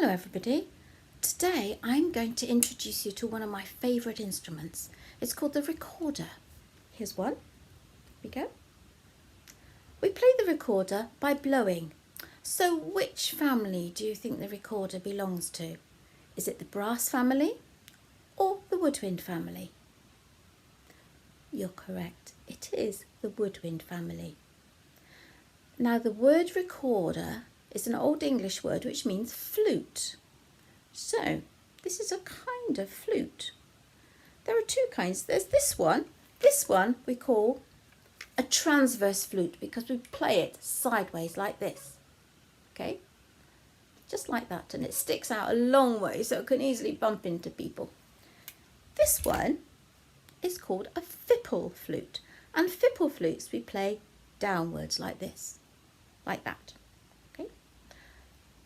Hello everybody. Today I'm going to introduce you to one of my favourite instruments. It's called the recorder. Here's one. Here we go. We play the recorder by blowing. So which family do you think the recorder belongs to? Is it the brass family or the woodwind family? You're correct. It is the woodwind family. Now the word recorder is an Old English word which means flute. So this is a kind of flute. There are two kinds. There's this one. This one we call a transverse flute because we play it sideways like this. Okay? Just like that, and it sticks out a long way so it can easily bump into people. This one is called a fipple flute, and fipple flutes we play downwards like this, like that. Okay?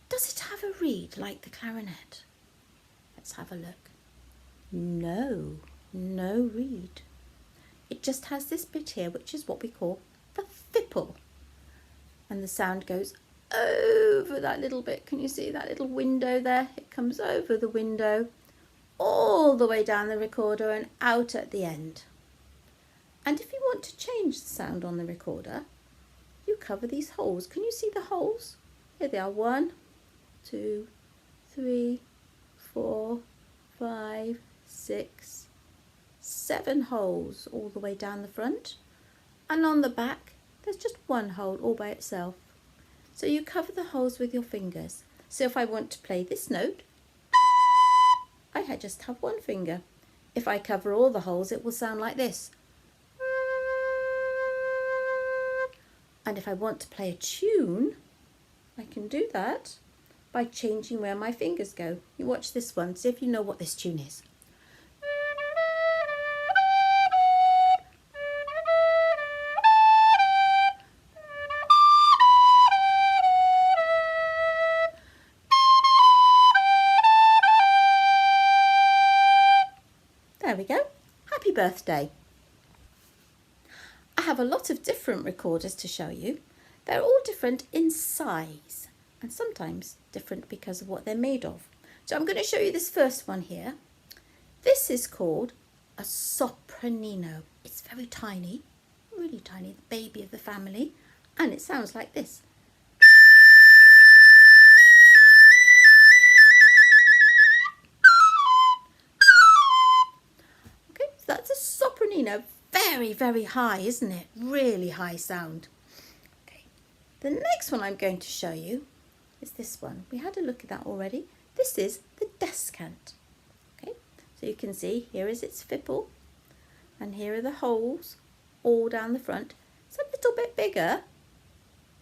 Does it have a reed like the clarinet? Let's have a look. No, no reed. It just has this bit here, which is what we call the fipple. And the sound goes over that little bit. Can you see that little window there? It comes over the window, all the way down the recorder and out at the end. And if you want to change the sound on the recorder, you cover these holes. Can you see the holes? Here they are. 1, 2, 3, 4, 5, 6, 7 holes all the way down the front. And on the back, there's just one hole all by itself. So you cover the holes with your fingers. So if I want to play this note, I just have one finger. If I cover all the holes, it will sound like this. And if I want to play a tune, I can do that by changing where my fingers go. You watch this one, see if you know what this tune is. There we go. Happy birthday. I have a lot of different recorders to show you. They're all different in size and sometimes different because of what they're made of. So I'm going to show you this first one here. This is called a sopranino. It's very tiny, really tiny, the baby of the family, and it sounds like this. Okay, so that's a sopranino. Very, very high, isn't it? Really high sound. Okay. The next one I'm going to show you is this one. We had a look at that already. This is the descant. Okay, so you can see here is its fipple, and here are the holes all down the front. It's a little bit bigger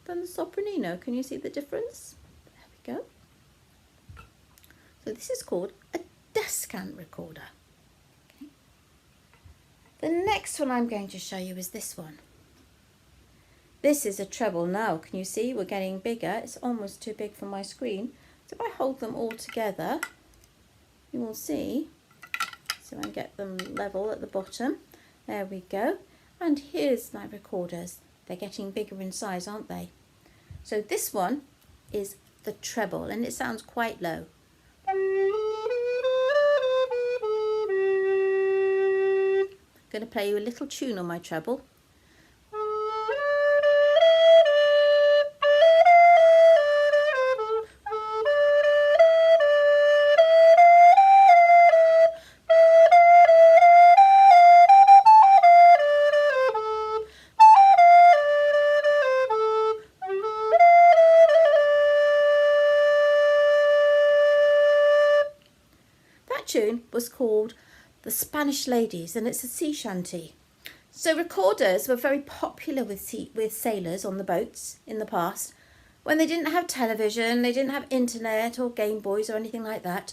than the sopranino. Can you see the difference? There we go. So this is called a descant recorder. The next one I'm going to show you is this one. This is a treble now. Can you see? We're getting bigger. It's almost too big for my screen. So if I hold them all together, you will see. So I get them level at the bottom. There we go. And here's my recorders. They're getting bigger in size, aren't they? So this one is the treble, and it sounds quite low. I'm going to play you a little tune on my treble. That tune was called The Spanish Ladies, and it's a sea shanty. So recorders were very popular with sailors on the boats in the past. When they didn't have television, they didn't have internet or Game Boys or anything like that.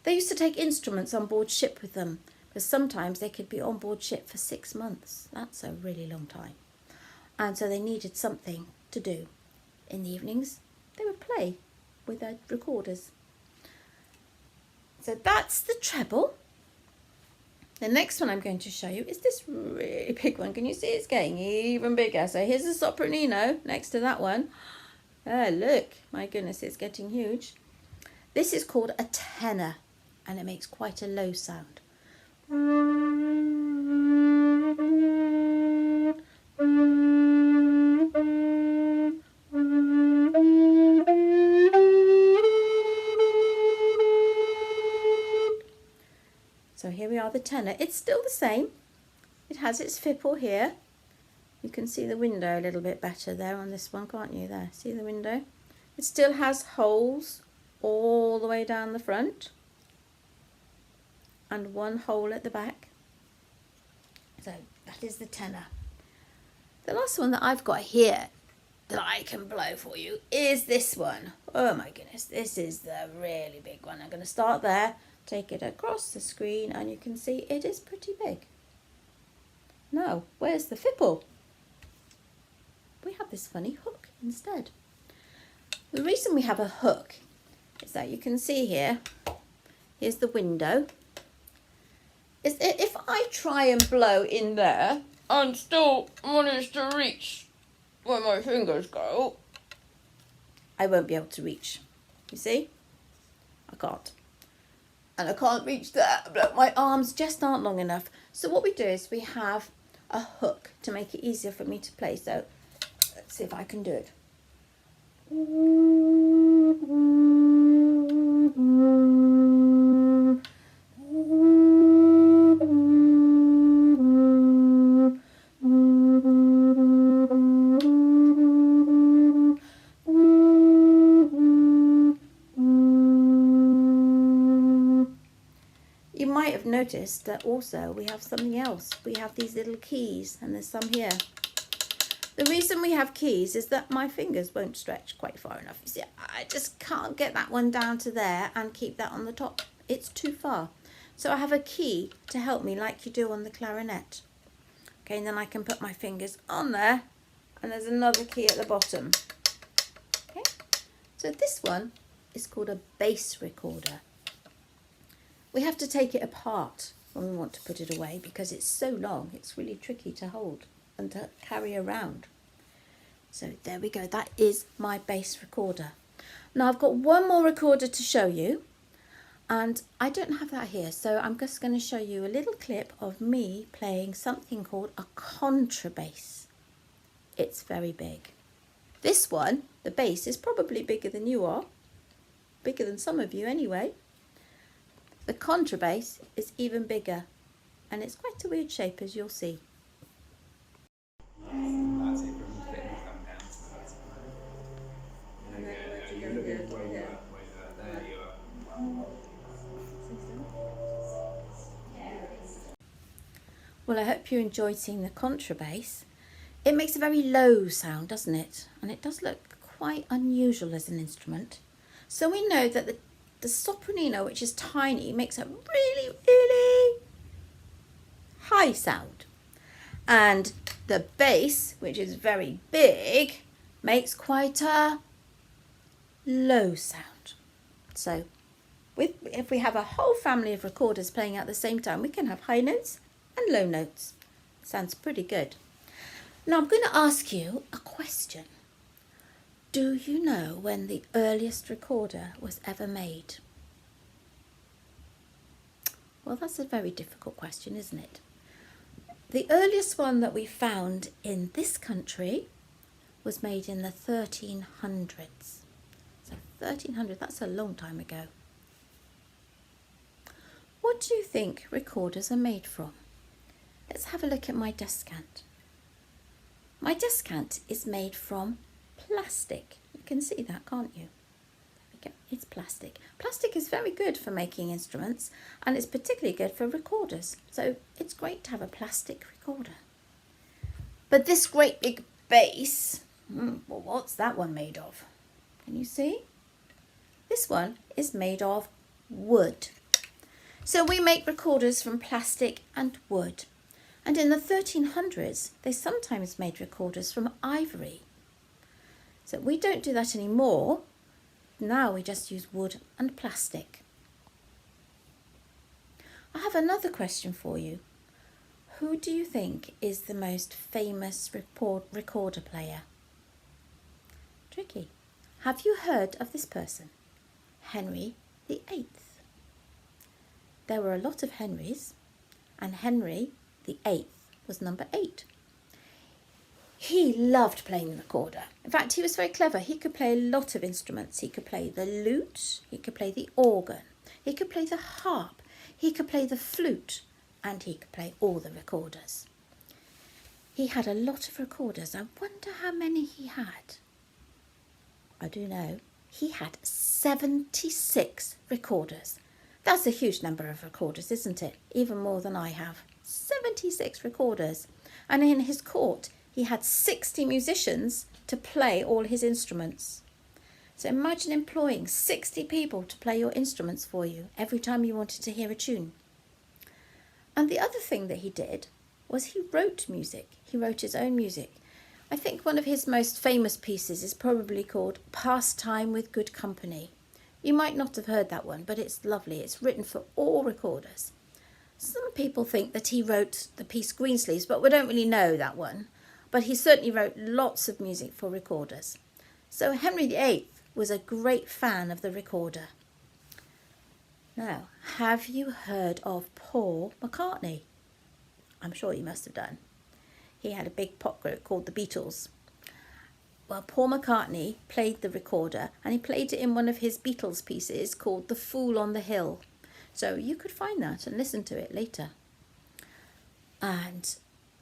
They used to take instruments on board ship with them, because sometimes they could be on board ship for 6 months. That's a really long time. And so they needed something to do. In the evenings, they would play with their recorders. So that's the treble. The next one I'm going to show you is this really big one. Can you see it's getting even bigger? So here's the sopranino next to that one. Oh, look, my goodness, it's getting huge. This is called a tenor, and it makes quite a low sound. So here we are, the tenor. It's still the same. It has its fipple here. You can see the window a little bit better there on this one, can't you? There, see the window? It still has holes all the way down the front and one hole at the back. So that is the tenor. The last one that I've got here that I can blow for you is this one. Oh my goodness, this is the really big one. I'm going to start there, take it across the screen, and you can see it is pretty big. Now, where's the fipple? We have this funny hook instead. The reason we have a hook is that you can see here, here's the window. Is if I try and blow in there and still manage to reach where my fingers go, I won't be able to reach. You see? I can't. And I can't reach that, but my arms just aren't long enough. So what we do is we have a hook to make it easier for me to play. So let's see if I can do it. You might have noticed that also we have something else. We have these little keys, and there's some here. The reason we have keys is that my fingers won't stretch quite far enough. You see, I just can't get that one down to there and keep that on the top. It's too far. So I have a key to help me like you do on the clarinet. Okay, and then I can put my fingers on there, and there's another key at the bottom. Okay, so this one is called a bass recorder. We have to take it apart when we want to put it away because it's so long, it's really tricky to hold and to carry around. So there we go, that is my bass recorder. Now I've got one more recorder to show you, and I don't have that here, so I'm just going to show you a little clip of me playing something called a contrabass. It's very big. This one, the bass, is probably bigger than you are, bigger than some of you anyway. The contrabass is even bigger, and it's quite a weird shape, as you'll see. Well, I hope you enjoyed seeing the contrabass. It makes a very low sound, doesn't it? And it does look quite unusual as an instrument. So we know that the sopranino, which is tiny, makes a really, really high sound. And the bass, which is very big, makes quite a low sound. So if we have a whole family of recorders playing at the same time, we can have high notes and low notes. Sounds pretty good. Now I'm going to ask you a question. Do you know when the earliest recorder was ever made? Well, that's a very difficult question, isn't it? The earliest one that we found in this country was made in the 1300s. So 1300, that's a long time ago. What do you think recorders are made from? Let's have a look at my descant. My descant is made from plastic. You can see that, can't you? There we go. It's plastic. Plastic is very good for making instruments, and it's particularly good for recorders. So it's great to have a plastic recorder. But this great big bass, well, what's that one made of? Can you see? This one is made of wood. So we make recorders from plastic and wood. And in the 1300s, they sometimes made recorders from ivory. So we don't do that anymore. Now we just use wood and plastic. I have another question for you. Who do you think is the most famous recorder player? Tricky. Have you heard of this person? Henry the 8th. There were a lot of Henrys, and Henry the 8th was number 8. He loved playing the recorder. In fact, he was very clever. He could play a lot of instruments. He could play the lute, he could play the organ, he could play the harp, he could play the flute, and he could play all the recorders. He had a lot of recorders. I wonder how many he had. I do know. He had 76 recorders. That's a huge number of recorders, isn't it? Even more than I have. 76 recorders. And in his court, he had 60 musicians to play all his instruments. So imagine employing 60 people to play your instruments for you every time you wanted to hear a tune. And the other thing that he did was he wrote music. He wrote his own music. I think one of his most famous pieces is probably called Pastime with Good Company. You might not have heard that one, but it's lovely. It's written for all recorders. Some people think that he wrote the piece Greensleeves, but we don't really know that one. But he certainly wrote lots of music for recorders. So Henry VIII was a great fan of the recorder. Now, have you heard of Paul McCartney? I'm sure you must have done. He had a big pop group called the Beatles. Well, Paul McCartney played the recorder, and he played it in one of his Beatles pieces called The Fool on the Hill. So you could find that and listen to it later. And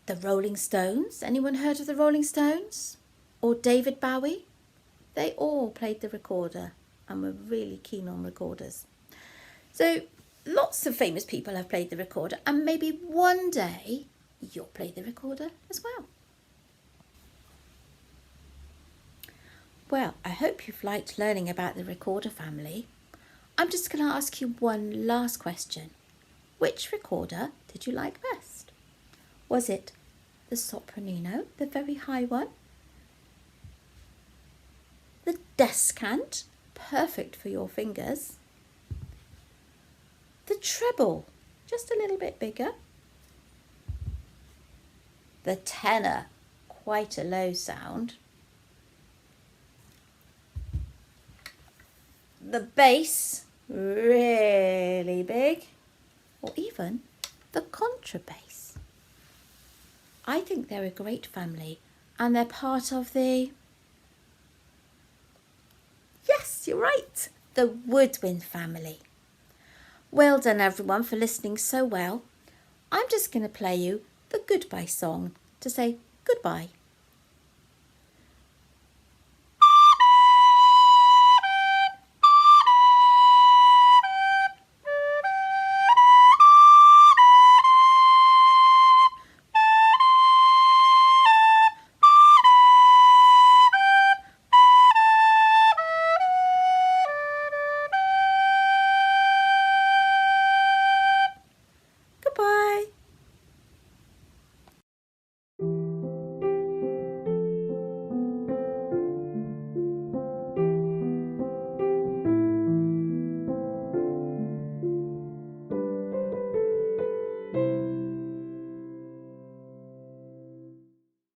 the Rolling Stones. Anyone heard of the Rolling Stones? Or David Bowie? They all played the recorder and were really keen on recorders. So lots of famous people have played the recorder, and maybe one day you'll play the recorder as well. Well, I hope you've liked learning about the recorder family. I'm just going to ask you one last question. Which recorder did you like best? Was it the sopranino, the very high one? The descant, perfect for your fingers? The treble, just a little bit bigger? The tenor, quite a low sound? The bass, really big? Or even the contrabass? I think they're a great family, and they're part of the... Yes, you're right, the Woodwind family. Well done, everyone, for listening so well. I'm just going to play you the goodbye song to say goodbye.